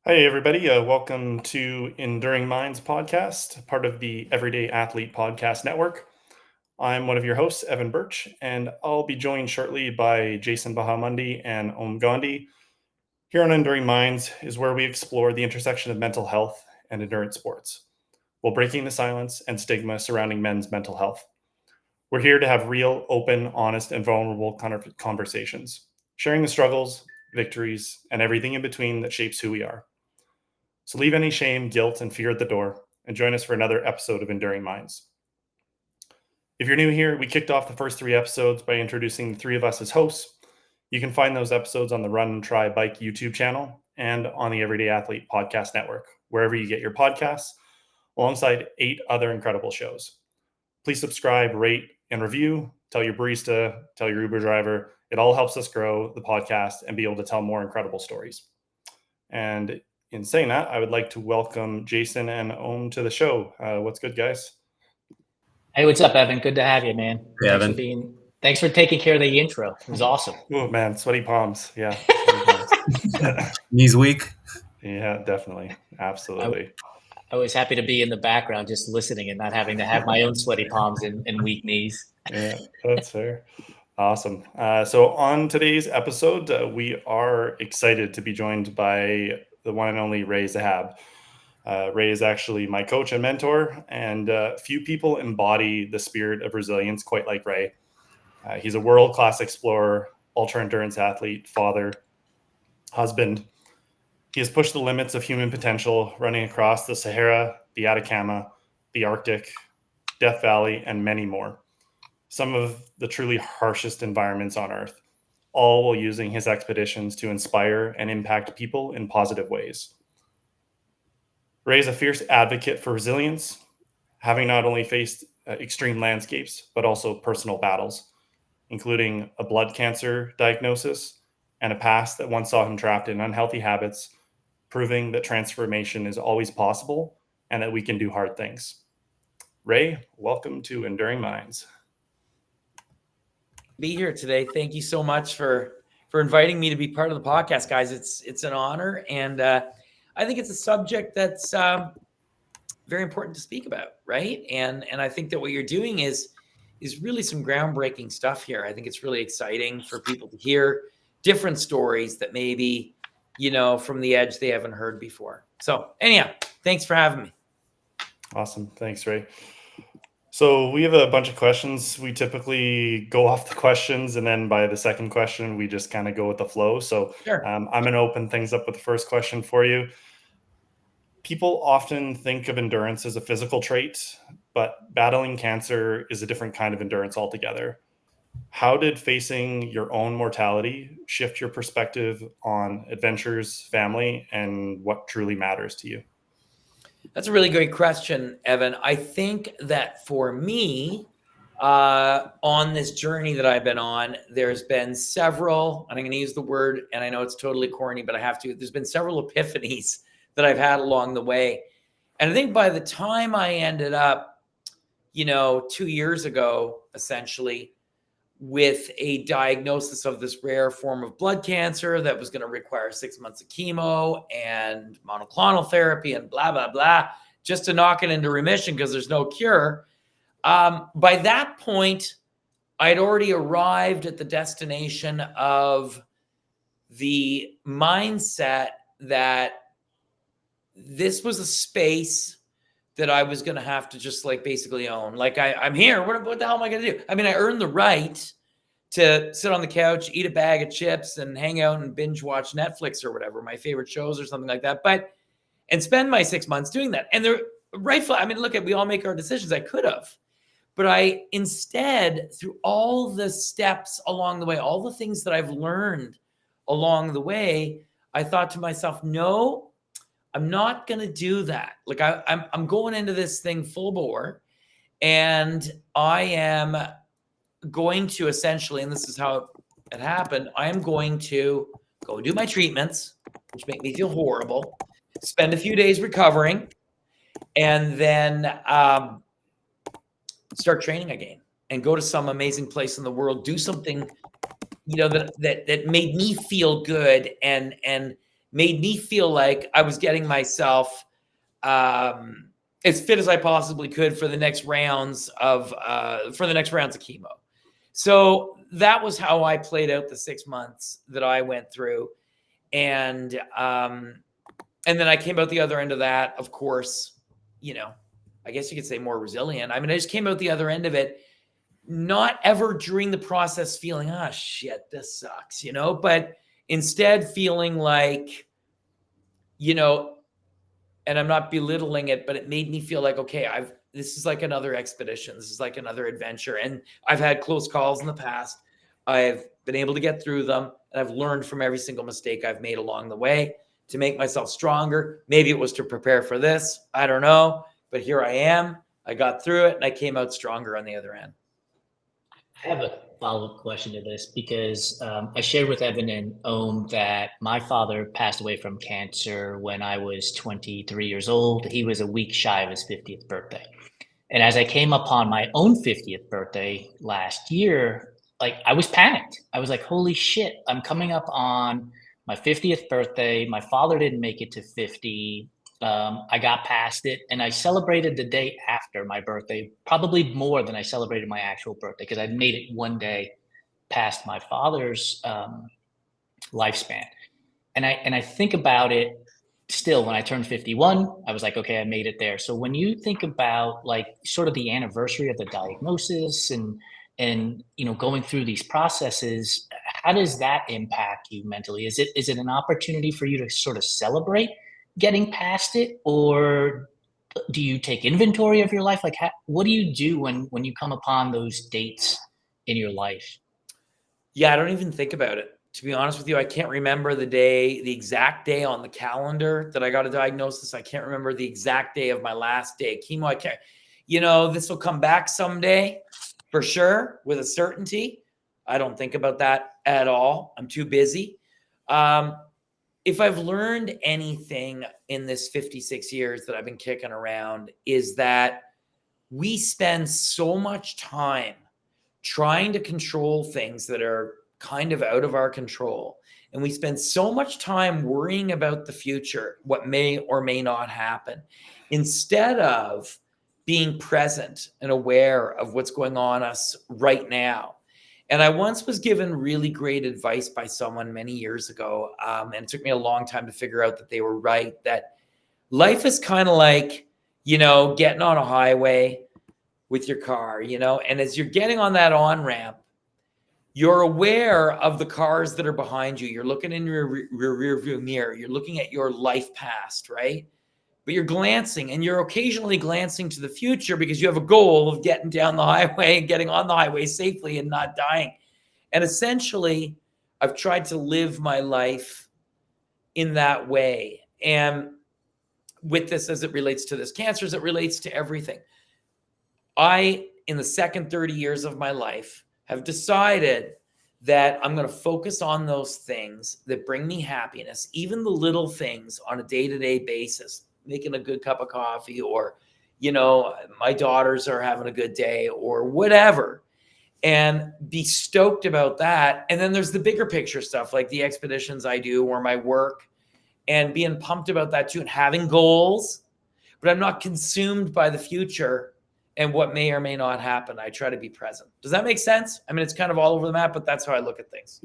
Hey, everybody. Welcome to Enduring Minds podcast, part of the Everyday Athlete Podcast Network. I'm one of your hosts, Evan Birch, and I'll be joined shortly by Jason Bahamundi and Om Gandhi. Here on Enduring Minds is where we explore the intersection of mental health and endurance sports, while breaking the silence and stigma surrounding men's mental health. We're here to have real, open, honest, and vulnerable conversations, sharing the struggles, victories, and everything in between that shapes who we are. So leave any shame, guilt, and fear at the door and join us for another episode of Enduring Minds. If you're new here, we kicked off the first 3 episodes by introducing the three of us as hosts. You can find those episodes on the Run, Try, Bike YouTube channel and on the Everyday Athlete Podcast Network, wherever you get your podcasts, alongside 8 other incredible shows. Please subscribe, rate, and review. Tell your barista, tell your Uber driver. It all helps us grow the podcast and be able to tell more incredible stories. And in saying that, I would like to welcome Jason and Om to the show. What's good, guys? Hey, what's up, Evan? Good to have you, man. Hey, Thanks for taking care of the intro. It was awesome. Oh man, sweaty palms. Yeah, sweaty palms. Knees weak. Yeah, definitely, absolutely. I was happy to be in the background, just listening and not having to have my own sweaty palms and weak knees. Yeah, that's fair. Awesome. So on today's episode, we are excited to be joined by the one and only Ray Zahab. Ray is actually my coach and mentor, and few people embody the spirit of resilience quite like Ray. He's a world-class explorer, ultra-endurance athlete, father, husband. He has pushed the limits of human potential, running across the Sahara, the Atacama, the Arctic, Death Valley, and many more. Some of the truly harshest environments on Earth, all while using his expeditions to inspire and impact people in positive ways. Ray is a fierce advocate for resilience, having not only faced extreme landscapes, but also personal battles, including a blood cancer diagnosis and a past that once saw him trapped in unhealthy habits, proving that transformation is always possible and that we can do hard things. Ray, welcome to Enduring Minds. Be here today. Thank you so much for inviting me to be part of the podcast, guys. It's an honor, and I think it's a subject that's very important to speak about, right? And I think that what you're doing is really some groundbreaking stuff here. I think it's really exciting for people to hear different stories that maybe, from the edge they haven't heard before. So anyhow, thanks for having me. Awesome. Thanks, Ray. So we have a bunch of questions. We typically go off the questions, and then by the second question, we just kind of go with the flow. So Sure. I'm going to open things up with the first question for you. People often think of endurance as a physical trait, but battling cancer is a different kind of endurance altogether. How did facing your own mortality shift your perspective on adventures, family, and what truly matters to you? That's a really great question, Evan. I think that for me, on this journey that I've been on, there's been several, and I'm going to use the word, and I know it's totally corny, but I have to, there's been several epiphanies that I've had along the way. And I think by the time I ended up, 2 years ago, essentially, with a diagnosis of this rare form of blood cancer that was going to require 6 months of chemo and monoclonal therapy and blah, blah, blah, just to knock it into remission because there's no cure. By that point, I'd already arrived at the destination of the mindset that this was a space that I was going to have to just basically own. I'm here. What the hell am I going to do? I mean, I earned the right to sit on the couch, eat a bag of chips, and hang out and binge watch Netflix or whatever, my favorite shows or something like that. And spend my 6 months doing that. And they're rightful. I mean, we all make our decisions. I could have. But I instead, through all the steps along the way, all the things that I've learned along the way, I thought to myself, no, I'm not going to do that. I'm going into this thing full bore, and I am going to essentially, and this is how it happened, I am going to go do my treatments, which make me feel horrible, spend a few days recovering, and then start training again and go to some amazing place in the world, do something, that made me feel good and made me feel like I was getting myself as fit as I possibly could for the next rounds of chemo. So that was how I played out the 6 months that I went through. And then I came out the other end of that, of course, I guess you could say more resilient. I mean, I just came out the other end of it, not ever during the process feeling, oh shit, this sucks, but instead feeling like, and I'm not belittling it, but it made me feel like, okay, this is like another expedition. This is like another adventure. And I've had close calls in the past. I've been able to get through them, and I've learned from every single mistake I've made along the way to make myself stronger. Maybe it was to prepare for this. I don't know. But here I am. I got through it, and I came out stronger on the other end. I have a follow-up question to this because I shared with Evan and Ohm that my father passed away from cancer when I was 23 years old. He was a week shy of his 50th birthday. And as I came upon my own 50th birthday last year, like I was panicked. I was like, holy shit, I'm coming up on my 50th birthday. My father didn't make it to 50. I got past it, and I celebrated the day after my birthday, probably more than I celebrated my actual birthday because I made it one day past my father's lifespan. And I think about it still when I turned 51, I was like, okay, I made it there. So when you think about like sort of the anniversary of the diagnosis and going through these processes, how does that impact you mentally? Is it an opportunity for you to sort of celebrate getting past it, or do you take inventory of your life? Like, what do you do when you come upon those dates in your life? Yeah, I don't even think about it. To be honest with you, I can't remember the exact day on the calendar that I got a diagnosis. I can't remember the exact day of my last day of chemo. I can't, this will come back someday for sure with a certainty. I don't think about that at all. I'm too busy. If I've learned anything in this 56 years that I've been kicking around, is that we spend so much time trying to control things that are kind of out of our control. And we spend so much time worrying about the future, what may or may not happen, instead of being present and aware of what's going on us right now. And I once was given really great advice by someone many years ago, and it took me a long time to figure out that they were right, that life is kind of like, getting on a highway with your car, and as you're getting on that on-ramp, you're aware of the cars that are behind you. You're looking in your rear view mirror. You're looking at your life past, right? But you're glancing, and you're occasionally glancing to the future because you have a goal of getting down the highway and getting on the highway safely and not dying. And essentially, I've tried to live my life in that way. And with this, as it relates to this cancer, as it relates to everything, in the second 30 years of my life, have decided that I'm going to focus on those things that bring me happiness, even the little things on a day-to-day basis, making a good cup of coffee, or, my daughters are having a good day, or whatever, and be stoked about that. And then there's the bigger picture stuff, like the expeditions I do or my work, and being pumped about that too, and having goals, but I'm not consumed by the future and what may or may not happen. I try to be present. Does that make sense? I mean, it's kind of all over the map, but that's how I look at things.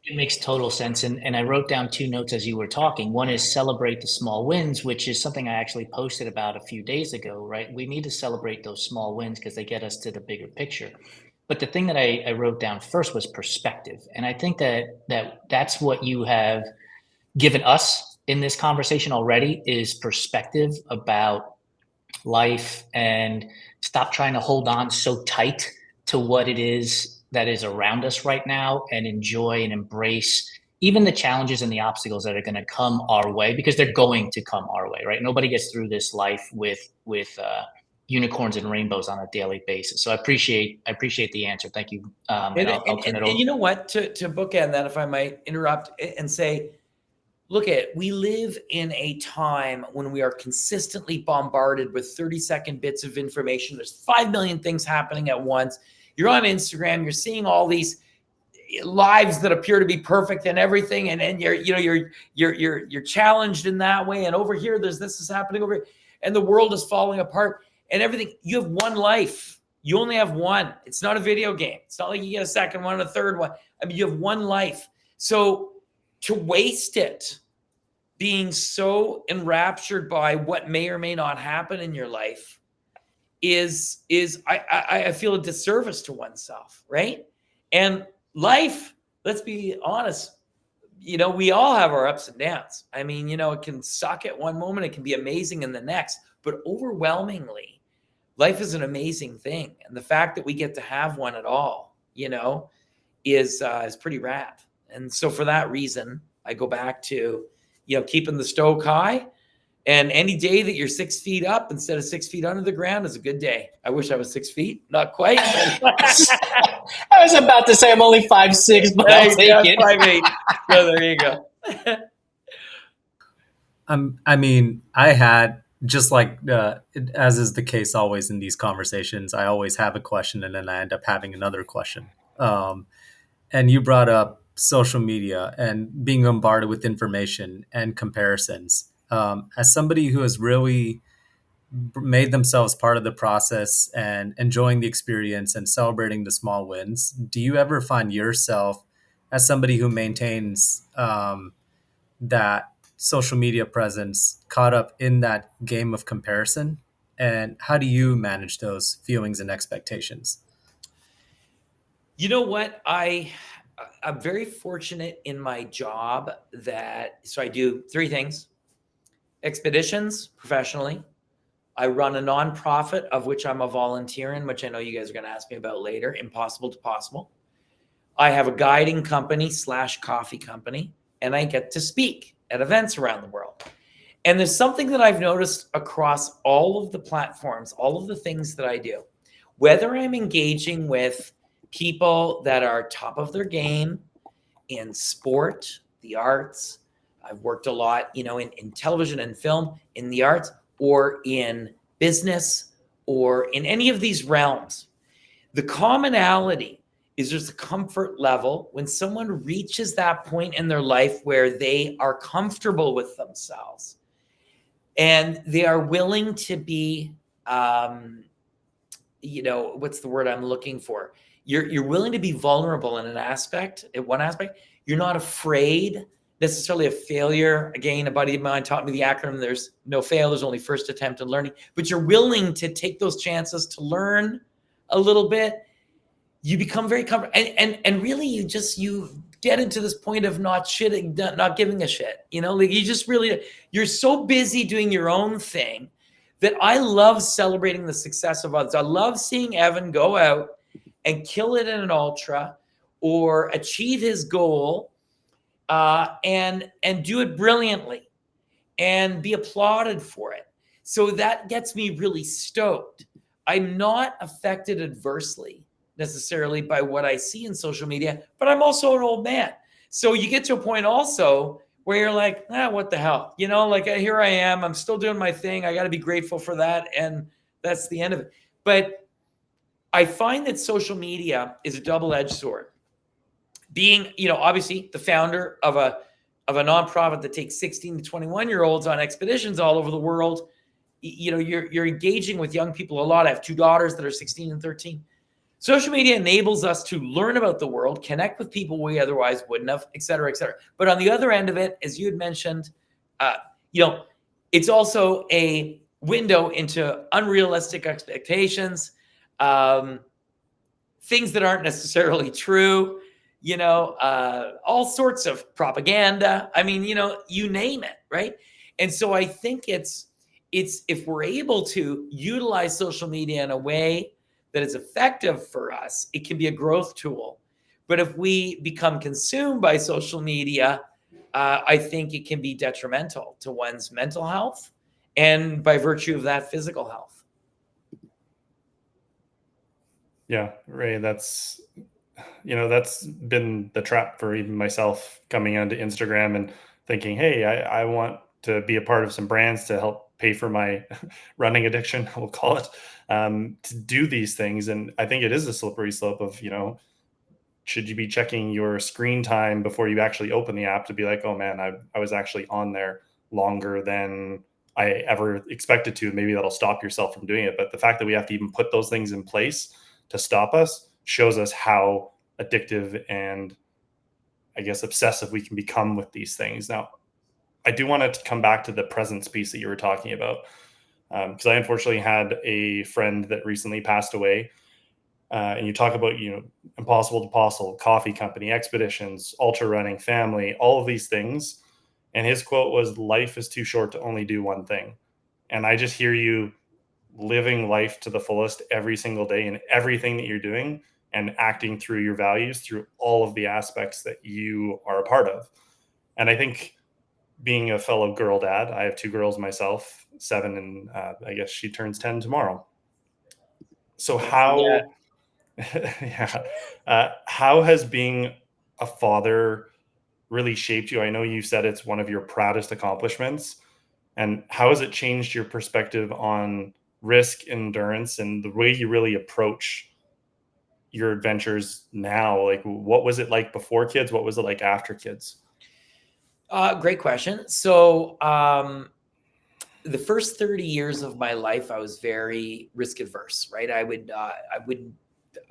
It makes total sense. And I wrote down two notes as you were talking. One is celebrate the small wins, which is something I actually posted about a few days ago, right? We need to celebrate those small wins because they get us to the bigger picture. But the thing that I wrote down first was perspective. And I think that's what you have given us in this conversation already, is perspective about life, and stop trying to hold on so tight to what it is that is around us right now, and enjoy and embrace even the challenges and the obstacles that are going to come our way, because they're going to come our way, right? Nobody gets through this life with unicorns and rainbows on a daily basis. So I appreciate the answer. Thank you. I'll turn it over. And you know what, to bookend that, if I might interrupt and say, we live in a time when we are consistently bombarded with 30-second bits of information. There's 5 million things happening at once. You're on Instagram, you're seeing all these lives that appear to be perfect and everything, and you're challenged in that way, and over here this is happening over here, and the world is falling apart and everything. You have one life. You only have one. It's not a video game. It's not like you get a second one and a third one. I mean, you have one life. So to waste it being so enraptured by what may or may not happen in your life is I feel a disservice to oneself, right? And life, let's be honest, we all have our ups and downs. I mean, it can suck at one moment, it can be amazing in the next, but overwhelmingly, life is an amazing thing. And the fact that we get to have one at all, is pretty rad. And so for that reason, I go back to, keeping the stoke high. And any day that you're 6 feet up instead of 6 feet under the ground is a good day. I wish I was 6 feet, not quite. I was about to say I'm only 5'6", but I'll take it. 5'8". So there you go. I mean, I had, just like as is the case always in these conversations, I always have a question and then I end up having another question. And you brought up social media and being bombarded with information and comparisons. As somebody who has really made themselves part of the process and enjoying the experience and celebrating the small wins, do you ever find yourself as somebody who maintains that social media presence caught up in that game of comparison? And how do you manage those feelings and expectations? You know what? I'm very fortunate in my job so I do 3 things: expeditions professionally. I run a nonprofit of which I'm a volunteer in, which I know you guys are going to ask me about later, Impossible to Possible. I have a guiding company / coffee company, and I get to speak at events around the world. And there's something that I've noticed across all of the platforms, all of the things that I do, whether I'm engaging with people that are top of their game in sport, the arts. I've worked a lot, in television and film, in the arts, or in business, or in any of these realms. The commonality is there's a comfort level when someone reaches that point in their life where they are comfortable with themselves and they are willing to be, what's the word I'm looking for? You're willing to be vulnerable in one aspect. You're not afraid necessarily of failure. Again, a buddy of mine taught me the acronym: there's no fail, there's only first attempt in learning. But you're willing to take those chances to learn a little bit. You become very comfortable, and really you get into this point of not giving a shit. You're so busy doing your own thing that I love celebrating the success of others. I love seeing Evan go out and kill it in an ultra or achieve his goal and do it brilliantly and be applauded for it. So that gets me really stoked. I'm not affected adversely necessarily by what I see in social media, but I'm also an old man. So you get to a point also where you're like, what the hell? Here I am, I'm still doing my thing. I got to be grateful for that. And that's the end of it. But I find that social media is a double-edged sword. Being, obviously the founder of a nonprofit that takes 16 to 21-year-olds on expeditions all over the world, you're engaging with young people a lot. I have 2 daughters that are 16 and 13. Social media enables us to learn about the world, connect with people we otherwise wouldn't have, et cetera, et cetera. But on the other end of it, as you had mentioned, it's also a window into unrealistic expectations, things that aren't necessarily true, all sorts of propaganda. I mean, you name it, right? And so I think it's if we're able to utilize social media in a way that is effective for us, it can be a growth tool. But if we become consumed by social media, I think it can be detrimental to one's mental health and by virtue of that, physical health. Yeah, Ray, that's been the trap for even myself coming onto Instagram and thinking, hey, I want to be a part of some brands to help pay for my running addiction, we'll call it, to do these things. And I think it is a slippery slope of, should you be checking your screen time before you actually open the app to be like, oh man, I was actually on there longer than I ever expected to? Maybe that'll stop yourself from doing it. But the fact that we have to even put those things in place to stop us shows us how addictive and, I guess, obsessive we can become with these things. Now, I do want to come back to the presence piece that you were talking about, because I unfortunately had a friend that recently passed away. And you talk about, impossible to possible, coffee company, expeditions, ultra running, family, all of these things. And his quote was, life is too short to only do one thing. And I just hear you living life to the fullest every single day in everything that you're doing, and acting through your values through all of the aspects that you are a part of. And I think, being a fellow girl dad, I have two girls myself, 7 and I guess she turns 10 tomorrow. So Yeah. yeah, how has being a father really shaped you? I know you said it's one of your proudest accomplishments. And how has it changed your perspective on risk, endurance, and the way you really approach your adventures now? Like, what was it like before kids? What was it like after kids? Great question. So the first 30 years of my life, I was very risk adverse, right? I was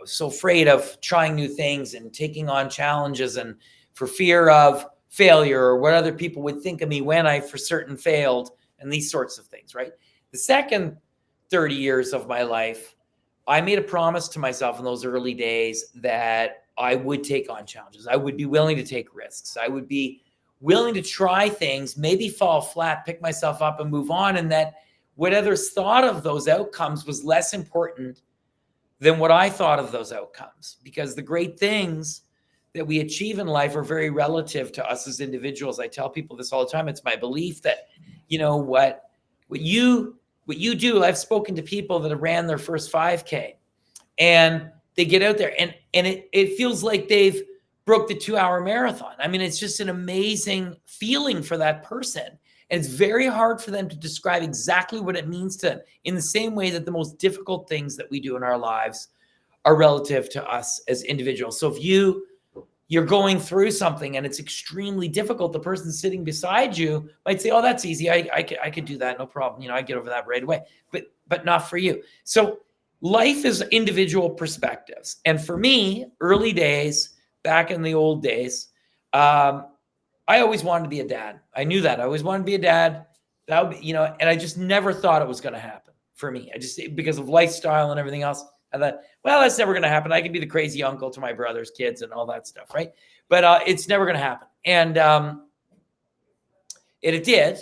so afraid of trying new things and taking on challenges, and for fear of failure or what other people would think of me when I for certain failed, and these sorts of things, right? The second 30 years of my life, I made a promise to myself in those early days that I would take on challenges. I would be willing to take risks. I would be willing to try things, maybe fall flat, pick myself up and move on. And that what others thought of those outcomes was less important than what I thought of those outcomes. Because the great things that we achieve in life are very relative to us as individuals. I tell people this all the time. It's my belief that, what you do. I've spoken to people that have ran their first 5K, and they get out there and it feels like they've broke the 2-hour marathon. I mean, it's just an amazing feeling for that person. And it's very hard for them to describe exactly what it means to them, in the same way that the most difficult things that we do in our lives are relative to us as individuals. So if you're going through something and it's extremely difficult, the person sitting beside you might say, oh, that's easy. I could do that. No problem. I get over that right away, but not for you. So life is individual perspectives. And for me, early days, back in the old days, I always wanted to be a dad. I knew that. I always wanted to be a dad. That would be, and I just never thought it was going to happen for me. Because of lifestyle and everything else, I thought, well, that's never going to happen. I can be the crazy uncle to my brother's kids and all that stuff, right? But it's never going to happen. And it did.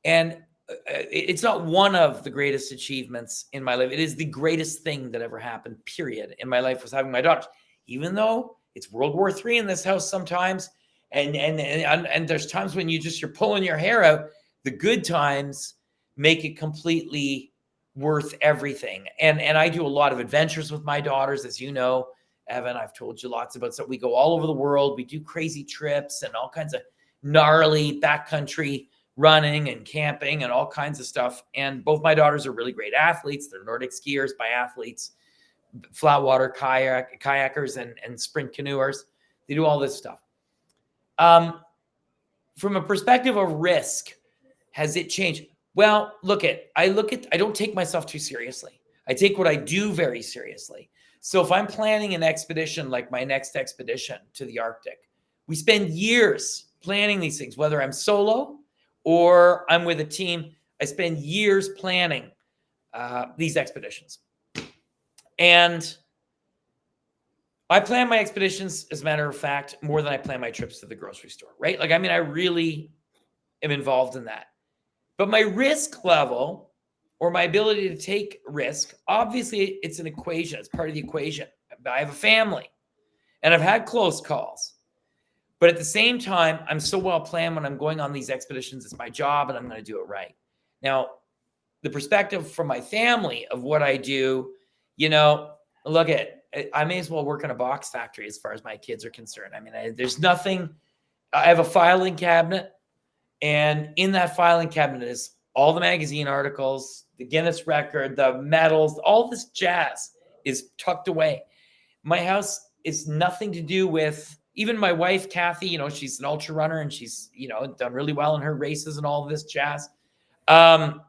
And it's not one of the greatest achievements in my life. It is the greatest thing that ever happened, period, in my life, was having my daughters. Even though it's World War III in this house sometimes, and there's times when you're pulling your hair out, the good times make it completely worth everything. And I do a lot of adventures with my daughters, as you know, Evan. I've told you lots about. So we go all over the world. We do crazy trips and all kinds of gnarly backcountry running and camping and all kinds of stuff. And both my daughters are really great athletes. They're Nordic skiers, biathletes, flat water kayakers, and sprint canoers. They do all this stuff. From a perspective of risk, has it changed? Well, I don't take myself too seriously. I take what I do very seriously. So if I'm planning an expedition, like my next expedition to the Arctic, we spend years planning these things, whether I'm solo or I'm with a team. I spend years planning these expeditions. And I plan my expeditions, as a matter of fact, more than I plan my trips to the grocery store, right? I really am involved in that. But my risk level, or my ability to take risk, obviously it's an equation. It's part of the equation. I have a family and I've had close calls. But at the same time, I'm so well planned when I'm going on these expeditions. It's my job and I'm going to do it right. Now, the perspective from my family of what I do, I may as well work in a box factory as far as my kids are concerned. There's nothing. I have a filing cabinet. And in that filing cabinet is all the magazine articles, the Guinness record, the medals, all this jazz is tucked away. My house it's nothing to do with even my wife, Kathy. She's an ultra runner and she's done really well in her races and all of this jazz. None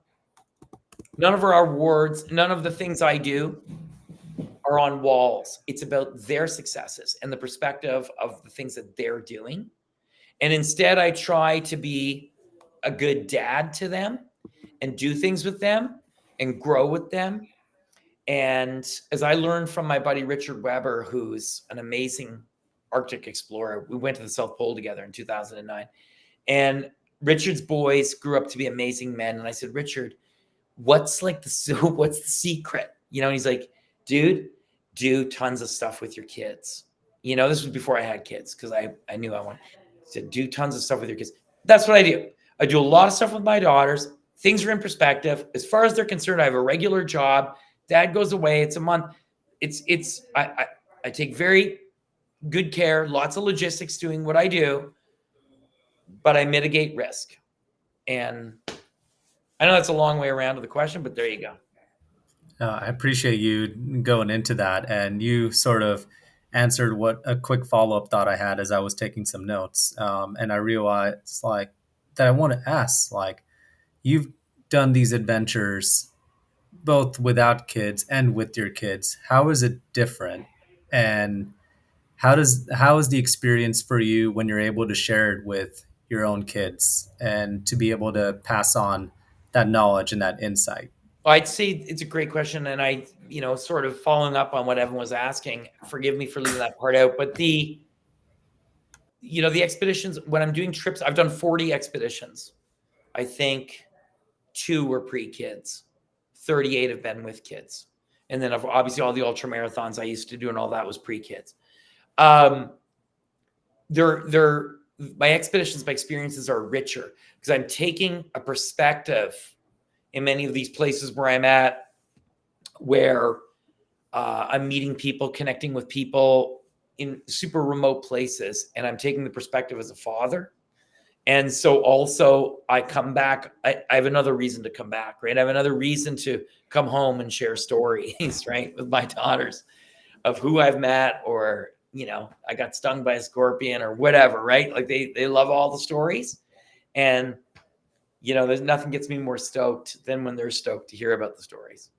of our awards, none of the things I do are on walls. It's about their successes and the perspective of the things that they're doing. And instead, I try to be a good dad to them and do things with them and grow with them. And as I learned from my buddy Richard Weber, who's an amazing Arctic explorer, we went to the South Pole together in 2009. And Richard's boys grew up to be amazing men. And I said, Richard, what's the secret? And he's like, dude, do tons of stuff with your kids. This was before I had kids because I knew I wanted to do tons of stuff with your kids. That's what I do. I do a lot of stuff with my daughters. Things are in perspective. As far as they're concerned, I have a regular job. Dad goes away. It's a month. I take very good care, lots of logistics doing what I do, but I mitigate risk. And I know that's a long way around to the question, but there you go. I appreciate you going into that, and you sort of answered what a quick follow-up thought I had as I was taking some notes. And I realized that I want to ask, you've done these adventures both without kids and with your kids. How is it different? And how is the experience for you when you're able to share it with your own kids and to be able to pass on that knowledge and that insight? I'd say it's a great question. And I, sort of following up on what Evan was asking, forgive me for leaving that part out, but the expeditions, when I'm doing trips, I've done 40 expeditions. I think 2 were pre-kids, 38 have been with kids. And then obviously all the ultra marathons I used to do and all that was pre-kids. My expeditions, my experiences are richer because I'm taking a perspective in many of these places where I'm at, where I'm meeting people, connecting with people in super remote places. And I'm taking the perspective as a father. And so also I come back, I have another reason to come back, right? I have another reason to come home and share stories, right? With my daughters of who I've met, or, I got stung by a scorpion or whatever, right? They love all the stories. And, there's nothing gets me more stoked than when they're stoked to hear about the stories.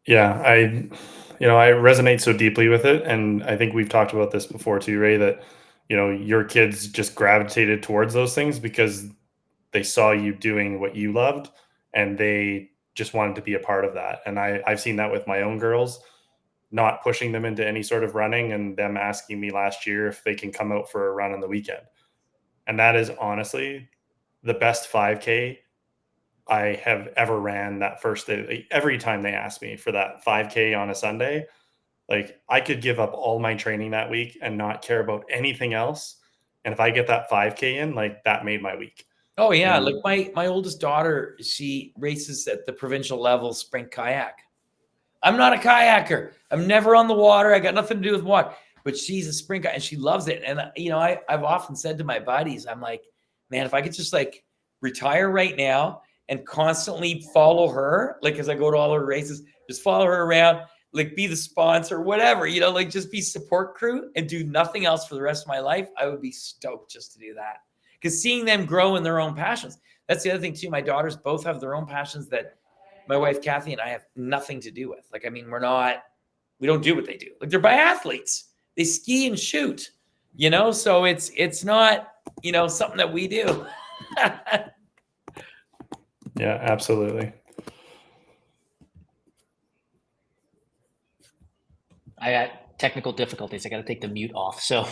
Yeah, I resonate so deeply with it. And I think we've talked about this before too, Ray, that, your kids just gravitated towards those things because they saw you doing what you loved and they just wanted to be a part of that. And I've seen that with my own girls, not pushing them into any sort of running and them asking me last year if they can come out for a run on the weekend. And that is honestly the best 5K I have ever ran that first day. Every time they ask me for that 5K on a Sunday, I could give up all my training that week and not care about anything else. And if I get that 5K in, that made my week. Oh yeah. My oldest daughter, she races at the provincial level sprint kayak. I'm not a kayaker. I'm never on the water. I got nothing to do with water, but she's a sprint guy and she loves it. And I've often said to my buddies, I'm like, man, if I could just retire right now and constantly follow her, as I go to all her races, just follow her around, be the sponsor, whatever, just be support crew and do nothing else for the rest of my life. I would be stoked just to do that. Because seeing them grow in their own passions. That's the other thing too. My daughters both have their own passions that my wife, Kathy, and I have nothing to do with. We don't do what they do. They're biathletes. They ski and shoot, so it's not, something that we do. Yeah, absolutely. I got technical difficulties. I got to take the mute off. So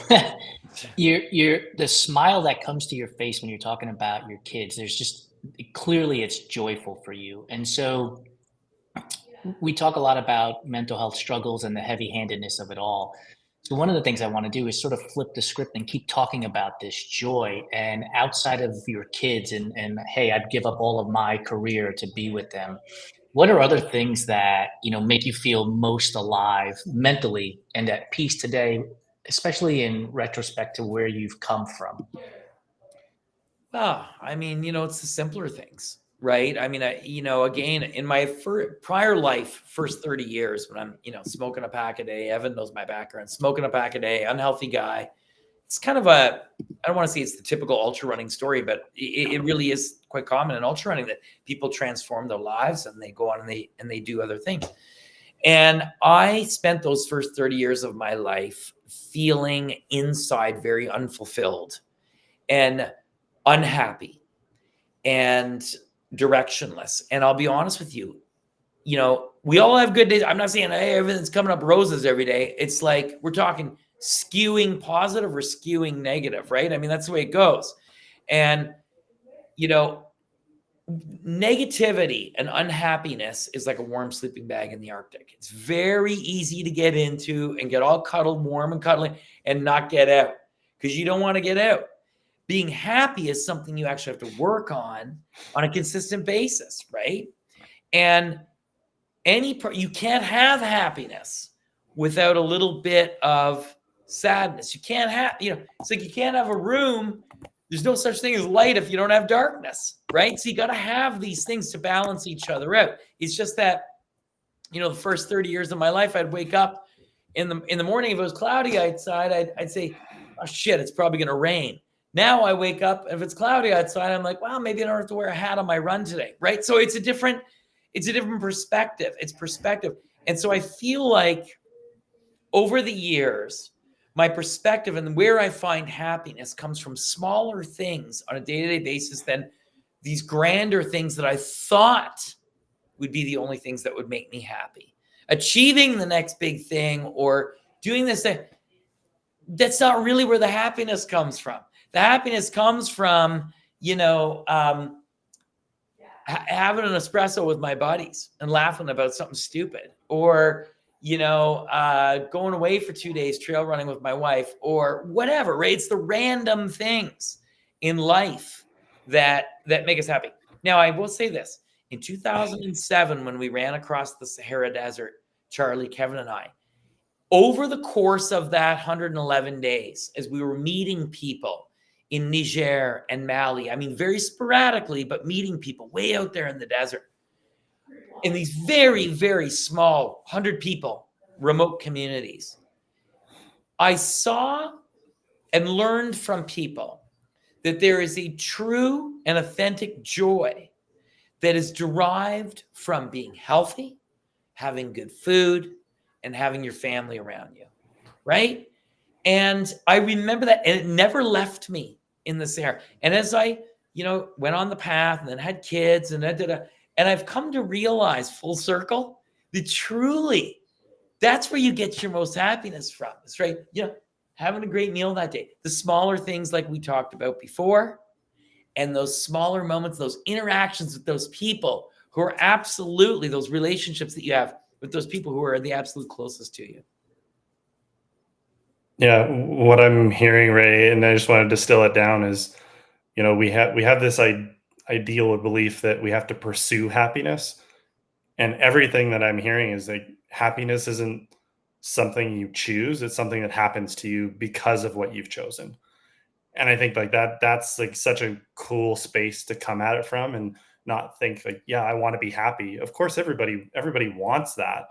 the smile that comes to your face when you're talking about your kids, clearly it's joyful for you. And so we talk a lot about mental health struggles and the heavy-handedness of it all. So one of the things I want to do is sort of flip the script and keep talking about this joy, and outside of your kids and hey, I'd give up all of my career to be with them. What are other things that, make you feel most alive mentally and at peace today, especially in retrospect to where you've come from? It's the simpler things. right? I mean, again, in my prior life, first 30 years, when I'm, smoking a pack a day, Evan knows my background, smoking a pack a day, unhealthy guy. It's kind of I don't want to say it's the typical ultra running story, but it really is quite common in ultra running that people transform their lives and they go on and they do other things. And I spent those first 30 years of my life feeling inside very unfulfilled and unhappy and directionless. And I'll be honest with you, we all have good days. I'm not saying, hey, everything's coming up roses every day. It's like we're talking skewing positive or skewing negative, right? I mean, that's the way it goes. And, negativity and unhappiness is like a warm sleeping bag in the Arctic. It's very easy to get into and get all cuddled, warm and cuddly, and not get out because you don't want to get out. Being happy is something you actually have to work on a consistent basis, right? And you can't have happiness without a little bit of sadness. You can't have, it's like you can't have a room. There's no such thing as light if you don't have darkness, right? So you got to have these things to balance each other out. It's just that, the first 30 years of my life, I'd wake up in the morning. If it was cloudy outside, I'd say, oh shit, it's probably going to rain. Now I wake up, if it's cloudy outside, I'm like, well, maybe I don't have to wear a hat on my run today, right? So it's a different perspective. It's perspective. And so I feel like over the years, my perspective and where I find happiness comes from smaller things on a day-to-day basis than these grander things that I thought would be the only things that would make me happy. Achieving the next big thing or doing this thing, that's not really where the happiness comes from. The happiness comes from, having an espresso with my buddies and laughing about something stupid, or going away for 2 days trail running with my wife, or whatever, right? It's the random things in life that make us happy. Now, I will say this. In 2007, when we ran across the Sahara Desert, Charlie, Kevin, and I, over the course of that 111 days, as we were meeting people in Niger and Mali, I mean, very sporadically, but meeting people way out there in the desert, in these very, very small 100 people, remote communities, I saw and learned from people that there is a true and authentic joy that is derived from being healthy, having good food, and having your family around you, right? And I remember that, and it never left me in the Sahara. And as I, went on the path and then had kids and and I've come to realize full circle that truly that's where you get your most happiness from. It's right. Having a great meal that day, the smaller things like we talked about before, and those smaller moments, those interactions with those people who are absolutely those relationships that you have with those people who are the absolute closest to you. Yeah, what I'm hearing, Ray, and I just want to distill it down is, we have this ideal or belief that we have to pursue happiness, and everything that I'm hearing is like happiness isn't something you choose; it's something that happens to you because of what you've chosen. And I think like that's like such a cool space to come at it from, and not think like, yeah, I want to be happy. Of course, everybody wants that.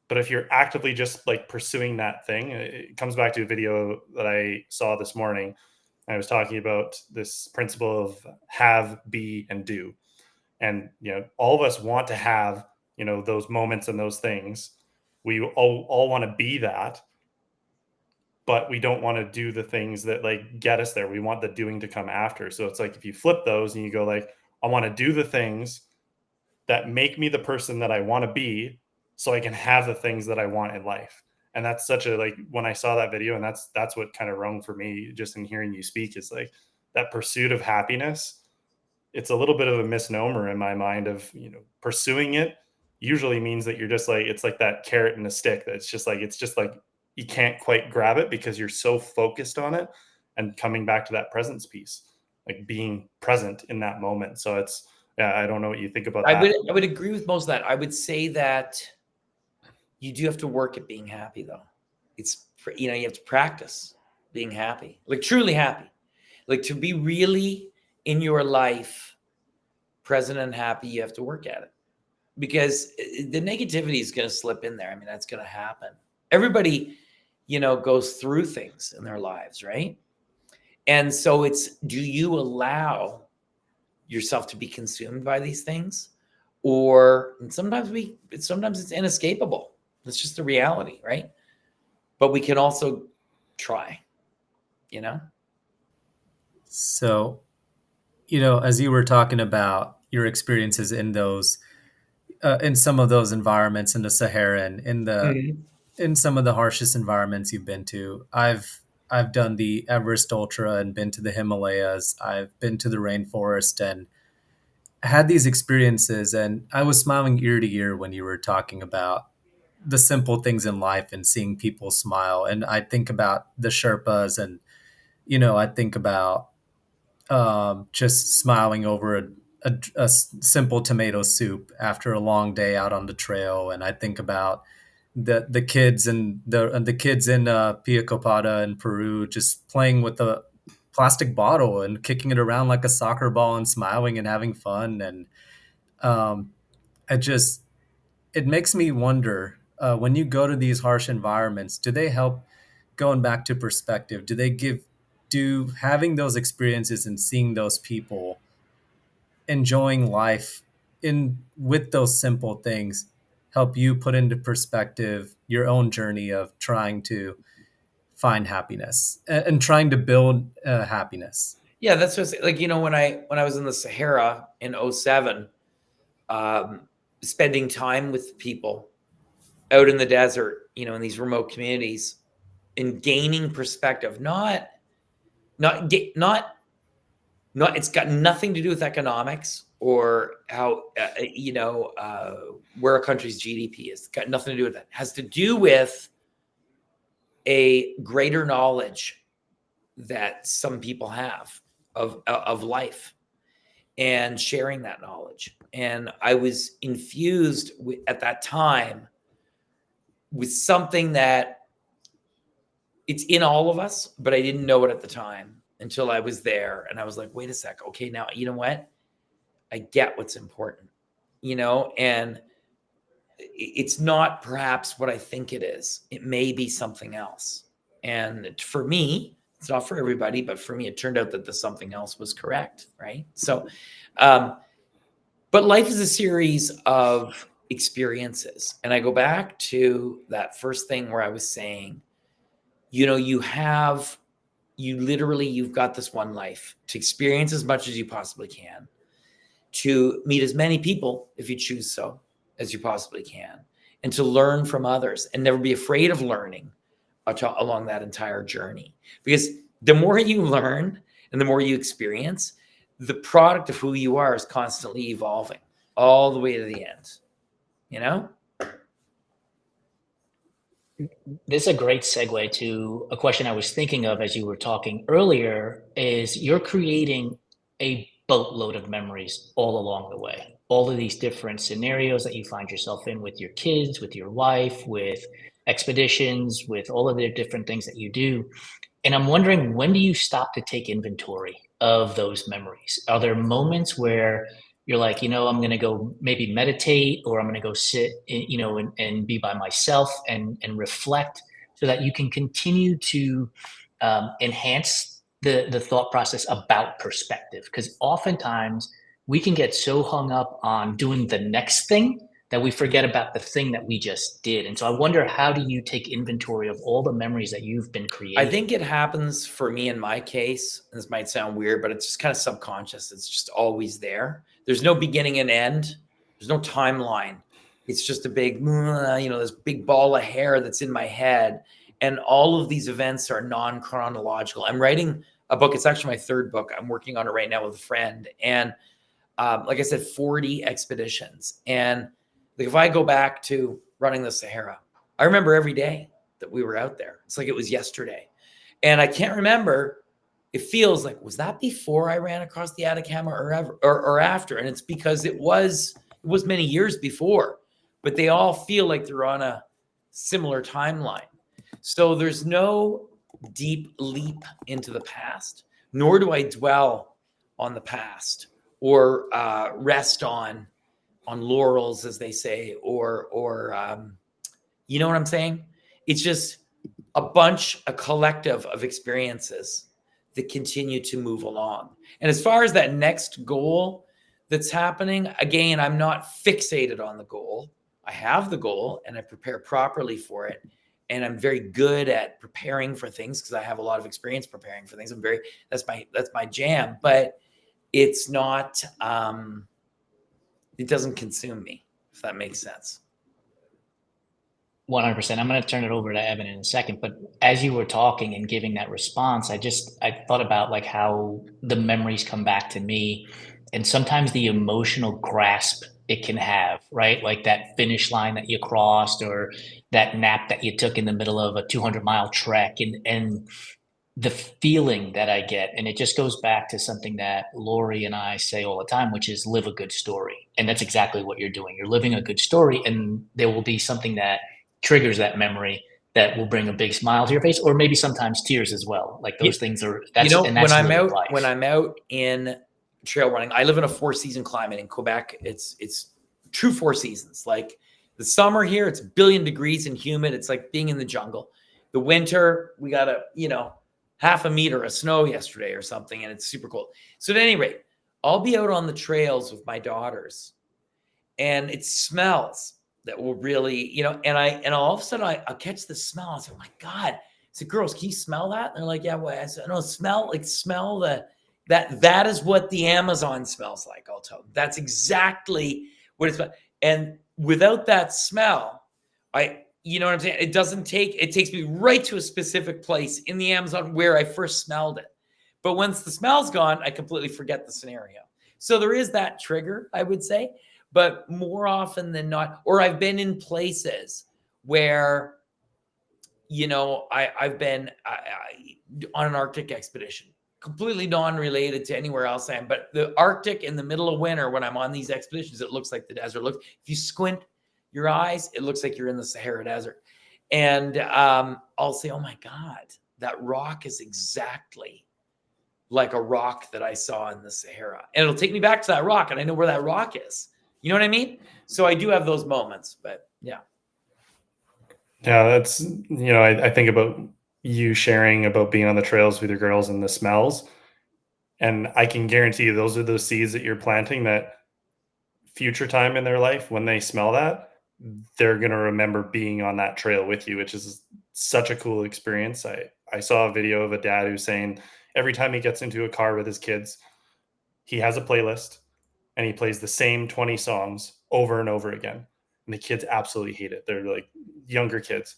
But if you're actively just like pursuing that thing, it comes back to a video that I saw this morning. I was talking about this principle of have, be, and do. And, all of us want to have, those moments and those things. We all want to be that, but we don't want to do the things that like get us there. We want the doing to come after. So it's like if you flip those and you go like, I want to do the things that make me the person that I want to be so I can have the things that I want in life. And that's such a like when I saw that video, and that's what kind of rung for me just in hearing you speak, is like that pursuit of happiness. It's a little bit of a misnomer in my mind of, pursuing it usually means that you're just like, it's like that carrot and a stick. That's just like, you can't quite grab it because you're so focused on it, and coming back to that presence piece, like being present in that moment. So it's, yeah, I don't know what you think about that. I would agree with most of that. I would say that you do have to work at being happy, though. It's, you have to practice being happy, like truly happy, like to be really in your life present and happy, you have to work at it, because the negativity is going to slip in there. I mean, that's going to happen. Everybody, goes through things in their lives, right? And so it's, do you allow yourself to be consumed by these things? Or sometimes it's inescapable. It's just the reality, right? But we can also try, So, as you were talking about your experiences in those, in some of those environments in the Saharan, Mhm. in some of the harshest environments you've been to, I've done the Everest Ultra and been to the Himalayas. I've been to the rainforest and had these experiences, and I was smiling ear to ear when you were talking about the simple things in life and seeing people smile. And I think about the Sherpas, and I think about just smiling over a simple tomato soup after a long day out on the trail. And I think about the kids and the kids in Piacopada in Peru just playing with a plastic bottle and kicking it around like a soccer ball and smiling and having fun. And um, I just it makes me wonder, when you go to these harsh environments, do they help? Going back to perspective, do having those experiences and seeing those people enjoying life in with those simple things help you put into perspective your own journey of trying to find happiness and trying to build happiness? Yeah, that's just like, when I was in the Sahara in '07, spending time with people out in the desert, in these remote communities, and gaining perspective, not it's got nothing to do with economics or how where a country's GDP is. It's got nothing to do with that. It has to do with a greater knowledge that some people have of life, and sharing that knowledge. And I was infused at that time with something that it's in all of us, but I didn't know it at the time until I was there. And I was like, wait a sec. Okay, now, you know what? I get what's important, and it's not perhaps what I think it is. It may be something else. And for me, it's not for everybody, but for me, it turned out that the something else was correct. Right. So, but life is a series of experiences. And I go back to that first thing where I was saying, you've got this one life to experience as much as you possibly can, to meet as many people, if you choose so, as you possibly can, and to learn from others and never be afraid of learning along that entire journey. Because the more you learn and the more you experience, the product of who you are is constantly evolving all the way to the end, you know? This is a great segue to a question I was thinking of as you were talking earlier, is you're creating a boatload of memories all along the way. All of these different scenarios that you find yourself in with your kids, with your wife, with expeditions, with all of the different things that you do. And I'm wondering, when do you stop to take inventory of those memories? Are there moments where you're like, I'm going to go maybe meditate, or I'm going to go sit, and be by myself and reflect, so that you can continue to enhance the thought process about perspective? Because oftentimes we can get so hung up on doing the next thing that we forget about the thing that we just did. And so I wonder, how do you take inventory of all the memories that you've been creating? I think it happens for me in my case. And this might sound weird, but it's just kind of subconscious. It's just always there. There's no beginning and end. There's no timeline. It's just a big, this big ball of hair that's in my head. And all of these events are non-chronological. I'm writing a book. It's actually my third book. I'm working on it right now with a friend. And like I said, 40 expeditions. And like, if I go back to running the Sahara, I remember every day that we were out there. It's like it was yesterday. And I can't remember. It feels like, was that before I ran across the Atacama or after? And it's because it was many years before, but they all feel like they're on a similar timeline. So there's no deep leap into the past, nor do I dwell on the past or rest on laurels, as they say, or you know what I'm saying? It's just a collective of experiences that continue to move along. And as far as that next goal that's happening, again, I'm not fixated on the goal. I have the goal and I prepare properly for it. And I'm very good at preparing for things because I have a lot of experience preparing for things. That's my jam, but it's not, it doesn't consume me, if that makes sense. 100%. I'm going to turn it over to Evan in a second, but as you were talking and giving that response, I thought about like how the memories come back to me, and sometimes the emotional grasp it can have, right? Like that finish line that you crossed, or that nap that you took in the middle of a 200-mile trek, and the feeling that I get. And it just goes back to something that Lori and I say all the time, which is live a good story. And that's exactly what you're doing. You're living a good story, and there will be something that triggers that memory that will bring a big smile to your face, or maybe sometimes tears as well. Like those things are, that's living life. When I'm out in trail running, I live in a 4-season climate in Quebec. It's true 4 seasons. Like the summer here, it's 1,000,000,000 degrees and humid. It's like being in the jungle. The winter, we got half a meter of snow yesterday or something, and it's super cold. So at any rate, I'll be out on the trails with my daughters, and it smells that will really, and all of a sudden I'll catch the smell. I say, oh my God. I said, girls, can you smell that? And they're like, yeah, what? I said, no, smell that is what the Amazon smells like. I'll tell them. That's exactly what it's about. And without that smell, you know what I'm saying? It takes me right to a specific place in the Amazon where I first smelled it. But once the smell's gone, I completely forget the scenario. So there is that trigger, I would say. But more often than not, or I've been in places where, I've been on an Arctic expedition, completely non-related to anywhere else I am. But the Arctic in the middle of winter, when I'm on these expeditions, it looks like the desert looks. If you squint your eyes, it looks like you're in the Sahara Desert. And I'll say, oh my God, that rock is exactly like a rock that I saw in the Sahara. And it'll take me back to that rock, and I know where that rock is. You know what I mean? So I do have those moments, but yeah. Yeah, that's, I think about you sharing about being on the trails with your girls and the smells. And I can guarantee you those are those seeds that you're planting that future time in their life, when they smell that, they're going to remember being on that trail with you, which is such a cool experience. I saw a video of a dad who's saying every time he gets into a car with his kids, he has a playlist and he plays the same 20 songs over and over again. And the kids absolutely hate it. They're like younger kids.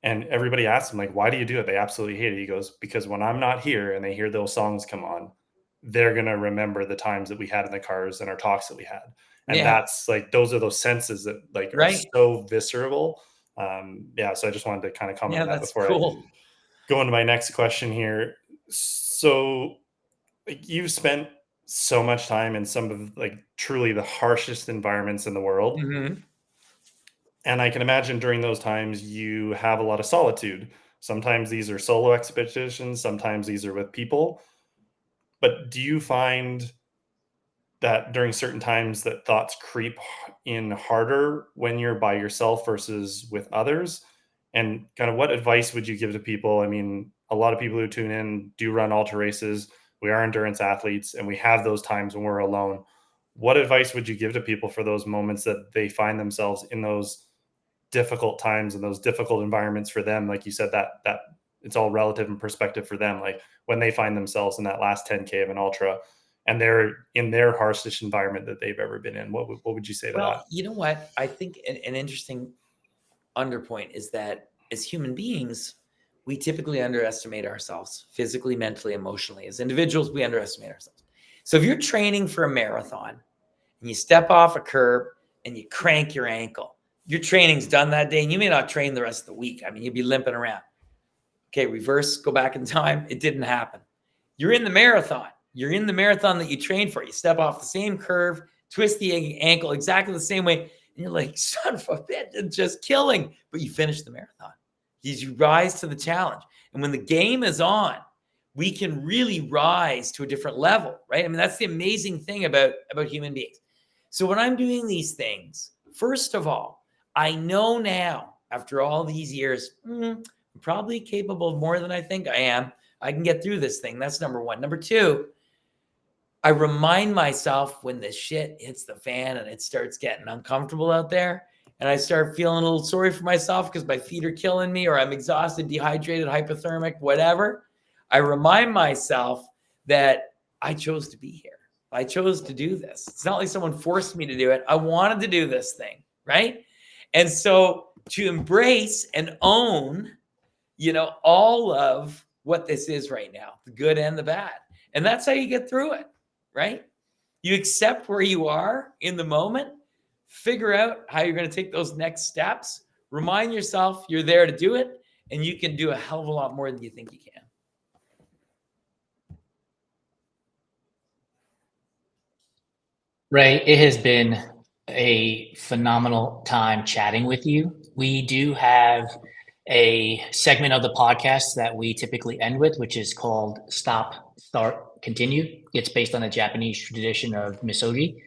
And everybody asks him, like, why do you do it? They absolutely hate it. He goes, because when I'm not here and they hear those songs come on, they're going to remember the times that we had in the cars and our talks that we had. And that's like, those are those senses that like are so visceral. So I just wanted to kind of comment on that before I go into my next question here. So like, you've spent so much time in some of like truly the harshest environments in the world. Mm-hmm. And I can imagine during those times you have a lot of solitude. Sometimes these are solo expeditions, sometimes these are with people. But do you find that during certain times that thoughts creep in harder when you're by yourself versus with others? And kind of what advice would you give to people? I mean, a lot of people who tune in do run ultra races. We are endurance athletes, and we have those times when we're alone. What advice would you give to people for those moments that they find themselves in those difficult times and those difficult environments for them? Like you said, that it's all relative in perspective for them. Like when they find themselves in that last 10K of an ultra and they're in their harshest environment that they've ever been in, what would you say to that? Well, you know what? I think an interesting underpoint is that as human beings, we typically underestimate ourselves physically, mentally, emotionally. As individuals, we underestimate ourselves. So if you're training for a marathon and you step off a curb and you crank your ankle, your training's done that day and you may not train the rest of the week. I mean, you'd be limping around. Okay, reverse, go back in time. It didn't happen. You're in the marathon. You're in the marathon that you trained for. You step off the same curve, twist the ankle exactly the same way. And you're like, son of a bitch, it's just killing. But you finish the marathon. You rise to the challenge. And when the game is on, we can really rise to a different level, right? I mean, that's the amazing thing about human beings. So when I'm doing these things, first of all, I know now, after all these years, I'm probably capable of more than I think I am. I can get through this thing. That's number one. Number two, I remind myself when the shit hits the fan and it starts getting uncomfortable out there, and I start feeling a little sorry for myself because my feet are killing me, or I'm exhausted, dehydrated, hypothermic, whatever. I remind myself that I chose to be here. I chose to do this. It's not like someone forced me to do it. I wanted to do this thing, right? And so to embrace and own, all of what this is right now, the good and the bad. And that's how you get through it, right? You accept where you are in the moment, figure out how you're going to take those next steps, remind yourself you're there to do it, and you can do a hell of a lot more than you think you can. Ray, it has been a phenomenal time chatting with you. We do have a segment of the podcast that we typically end with, which is called Stop, Start, Continue. It's based on the Japanese tradition of misogi.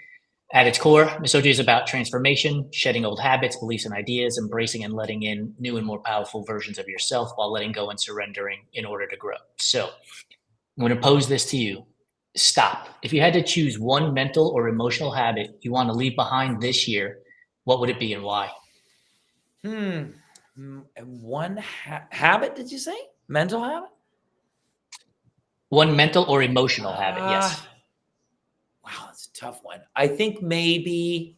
At its core, misogi is about transformation, shedding old habits, beliefs, and ideas, embracing and letting in new and more powerful versions of yourself while letting go and surrendering in order to grow. So I'm going to pose this to you. Stop. If you had to choose one mental or emotional habit you want to leave behind this year, what would it be and why? One habit, did you say? Mental habit? One mental or emotional habit, yes. Wow, that's a tough one. I think maybe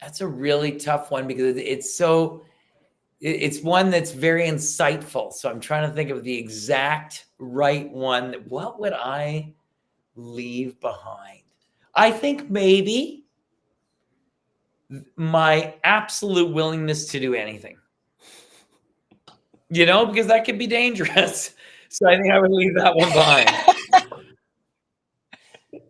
that's a really tough one because it's one that's very insightful. So I'm trying to think of the exact right one. What would I leave behind? I think maybe my absolute willingness to do anything, because that could be dangerous. So I think I would leave that one behind.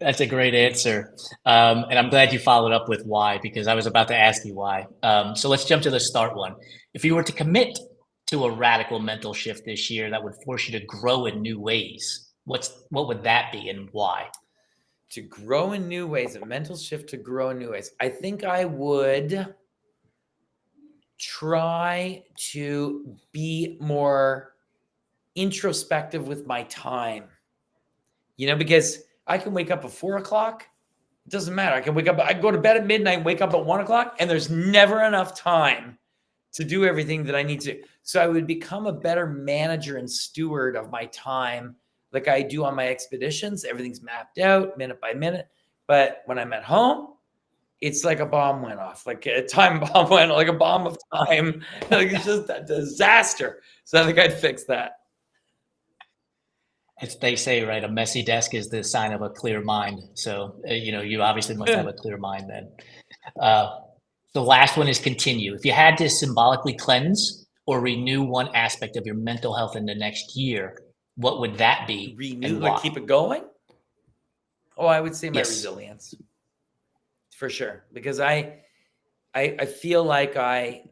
That's a great answer. And I'm glad you followed up with why, because I was about to ask you why. So let's jump to the start one. If you were to commit to a radical mental shift this year that would force you to grow in new ways, what would that be and why? To grow in new ways, a mental shift to grow in new ways. I think I would try to be more introspective with my time, because I can wake up at 4:00. It doesn't matter. I can go to bed at midnight, wake up at 1:00, and there's never enough time to do everything that I need to. So I would become a better manager and steward of my time, like I do on my expeditions. Everything's mapped out minute by minute. But when I'm at home, it's like a bomb went off, like a time bomb went, like a bomb of time. Like it's just a disaster. So I think I'd fix that. As they say, right, a messy desk is the sign of a clear mind. So, you obviously must have a clear mind then. The last one is continue. If you had to symbolically cleanse or renew one aspect of your mental health in the next year, what would that be? Renew, and like why? keep it going? Oh, I would say my Yes. resilience. For sure. Because I feel like I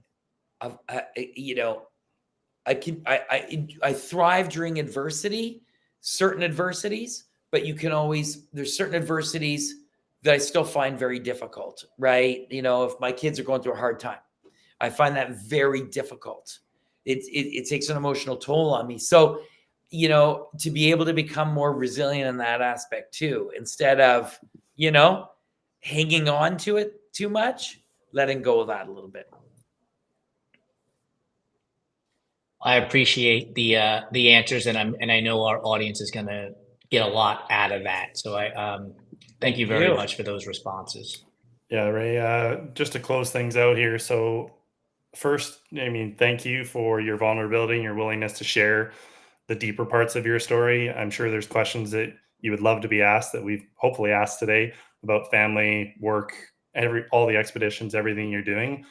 thrive during adversity, certain adversities, but there's certain adversities that I still find very difficult, right? If my kids are going through a hard time, I find that very difficult. It takes an emotional toll on me. So, to be able to become more resilient in that aspect too, instead of, hanging on to it too much, letting go of that a little bit. I appreciate the answers, and I know our audience is going to get a lot out of that. So I thank you very much for those responses. Yeah, Ray. Just to close things out here. So first, thank you for your vulnerability and your willingness to share the deeper parts of your story. I'm sure there's questions that you would love to be asked that we've hopefully asked today about family, work, all the expeditions, everything you're doing.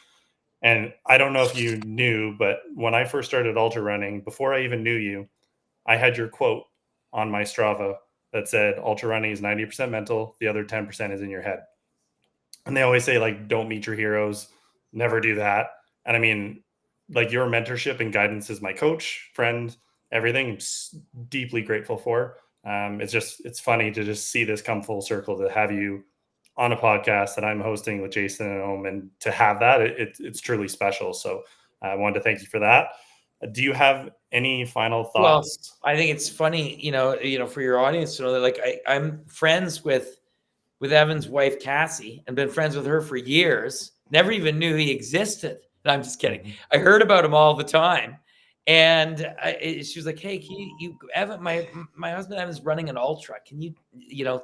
And I don't know if you knew, but when I first started ultra running, before I even knew you, I had your quote on my Strava that said ultra running is 90% mental, the other 10% is in your head. And they always say, like, don't meet your heroes, never do that. And like your mentorship and guidance as my coach, friend, everything. I'm deeply grateful for. It's funny to just see this come full circle, to have you on a podcast that I'm hosting with Jason and Om, and to have that, it's truly special. So I wanted to thank you for that. Do you have any final Well, thoughts? I think it's funny, for your audience to know that, like, I'm friends with Evan's wife, Cassie, and been friends with her for years. Never even knew he existed. No, I'm just kidding. I heard about him all the time. And she was like, "Hey, can you Evan, my husband Evan's running an ultra. Can you,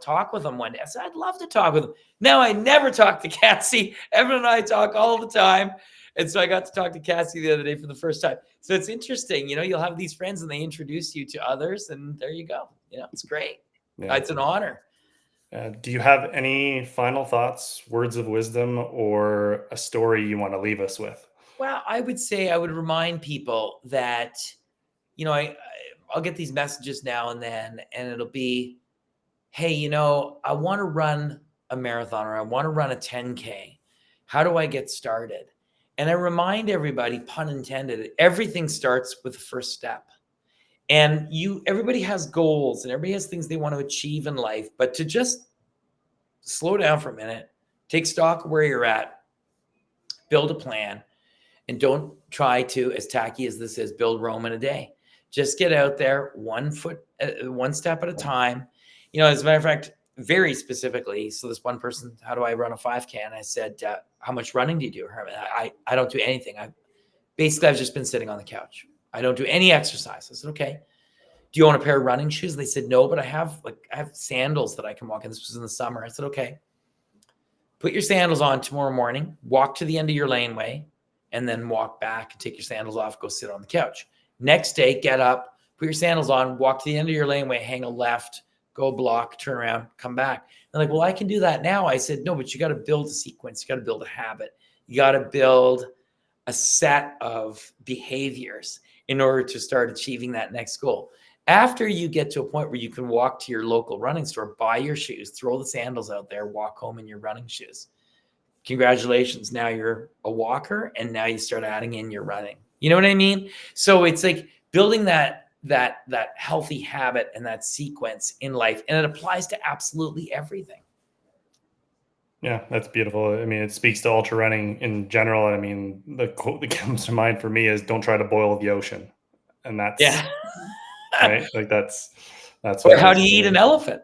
talk with him one day?" I said, "I'd love to talk with him." Now, I never talk to Cassie. Evan and I talk all the time. And so I got to talk to Cassie the other day for the first time. So it's interesting, you'll have these friends and they introduce you to others, and there you go. It's great. Yeah. It's an honor. Do you have any final thoughts, words of wisdom, or a story you want to leave us with? Well, I would say I would remind people that, I'll get these messages now and then, and it'll be, "Hey, I want to run a marathon, or I want to run a 10K. How do I get started?" And I remind everybody, pun intended, everything starts with the first step. And everybody has goals and everybody has things they want to achieve in life, but to just slow down for a minute, take stock of where you're at, build a plan, and don't try to, as tacky as this is, build Rome in a day. Just get out there, one step at a time. As a matter of fact, very specifically, so this one person, "How do I run a 5K?" And I said, "How much running do you do, Herman?" I don't do anything. I've just been sitting on the couch. I don't do any exercise. I said, "Okay. Do you own a pair of running shoes?" They said, "No, but I have sandals that I can walk in." This was in the summer. I said, "Okay. Put your sandals on tomorrow morning, walk to the end of your laneway, and then walk back and take your sandals off, go sit on the couch. Next day, get up, put your sandals on, walk to the end of your laneway, hang a left, go a block, turn around, come back." They're like, "Well, I can do that now." I said, "No, but you got to build a sequence. You got to build a habit. You got to build a set of behaviors in order to start achieving that next goal. After you get to a point where you can walk to your local running store, buy your shoes, throw the sandals out there, walk home in your running shoes. Congratulations. Now you're a walker, and now you start adding in your running. You know what I mean? So it's like building that healthy habit and that sequence in life. And it applies to absolutely everything. Yeah, that's beautiful. I mean, it speaks to ultra running in general. I mean, the quote that comes to mind for me is, "Don't try to boil the ocean." And that's right. Like that's Or what how it do is you for eat me. an elephant?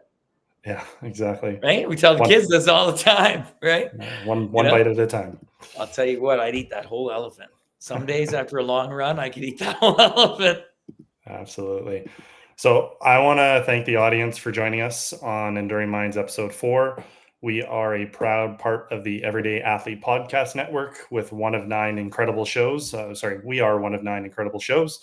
Yeah, exactly. Right? We tell the kids this all the time, right? One bite at a time. I'll tell you what, I'd eat that whole elephant. Some days after a long run, I could eat that whole elephant. Absolutely. So I want to thank the audience for joining us on Enduring Minds episode 4. We are a proud part of the Everyday Athlete Podcast Network with one of 9 incredible shows. We are one of 9 incredible shows.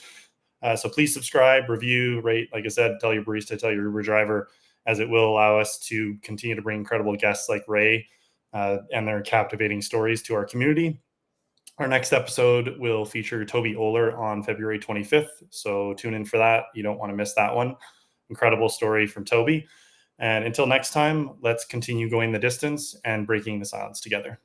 So please subscribe, review, rate. Like I said, tell your barista, tell your Uber driver, as it will allow us to continue to bring incredible guests like Ray and their captivating stories to our community. Our next episode will feature Toby Oler on February 25th. So tune in for that. You don't want to miss that one. Incredible story from Toby. And until next time, let's continue going the distance and breaking the silence together.